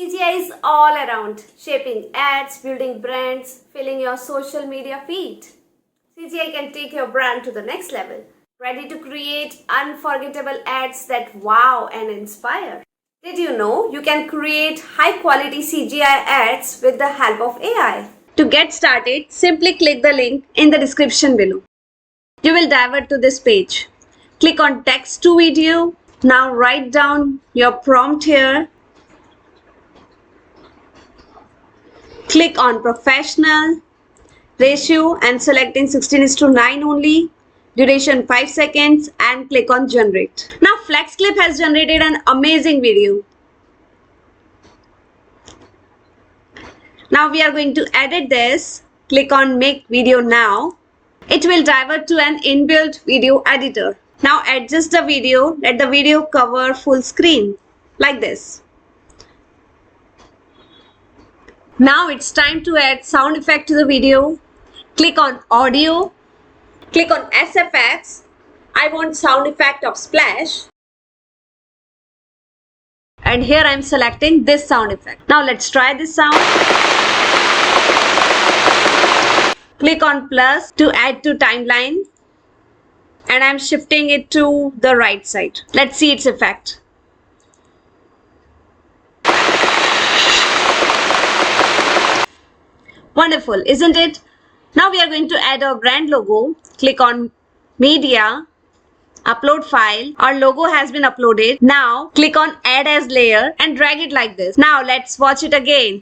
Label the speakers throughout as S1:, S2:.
S1: CGI is all around, shaping ads, building brands, filling your social media feed. CGI can take your brand to the next level. Ready to create unforgettable ads that wow and inspire? Did you know you can create high-quality CGI ads with the help of AI? To get started, simply click the link in the description below. You will divert to this page. Click on text to video. Now write down your prompt here. Click on professional, ratio and selecting 16:9 only, duration 5 seconds and click on generate. Now FlexClip has generated an amazing video. Now we are going to edit this. Click on make video now. It will divert to an inbuilt video editor. Now adjust the video, let the video cover full screen like this. Now it's time to add sound effect to the video. Click on audio. Click on SFX. I want sound effect of splash. And here I'm selecting this sound effect. Now let's try this sound. Click on plus to add to timeline. And I'm shifting it to the right side. Let's see its effect. Wonderful, isn't it? Now we are going to add our brand logo. Click on media, upload file. Our logo has been uploaded. Now click on add as layer and drag it like this. Now let's watch it again.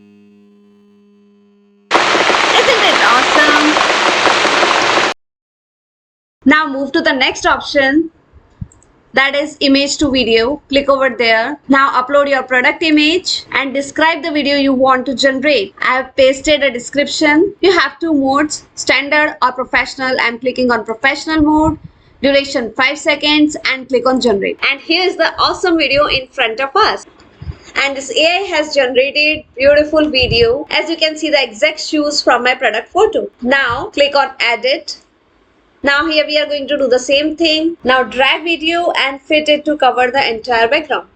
S1: Isn't it awesome? Now move to the next option, that is image to video. Click over there. Now upload your product image and describe the video you want to generate. I have pasted a description. You have two modes, standard or professional. I am clicking on professional mode. Duration 5 seconds and click on generate. And here is the awesome video in front of us. And this AI has generated beautiful video. As you can see the exact shoes from my product photo. Now click on edit. Now here we are going to do the same thing. Now drag video and fit it to cover the entire background.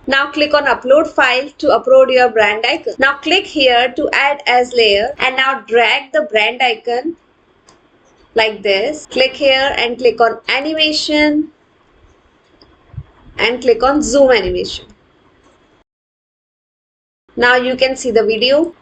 S1: Now click on upload file to upload your brand icon. Now click here to add as layer and now drag the brand icon like this. Click here and click on animation and click on zoom animation. Now you can see the video.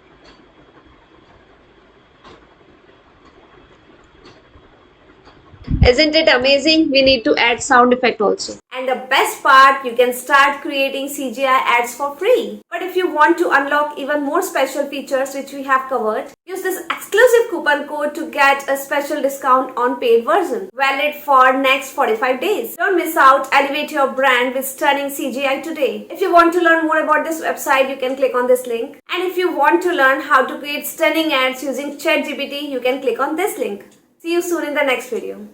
S1: Isn't it amazing? We need to add sound effect also. And the best part, you can start creating CGI ads for free. But if you want to unlock even more special features which we have covered, use this exclusive coupon code to get a special discount on paid version. Valid for next 45 days. Don't miss out. Elevate your brand with stunning CGI today. If you want to learn more about this website, you can click on this link. And if you want to learn how to create stunning ads using ChatGPT, you can click on this link. See you soon in the next video.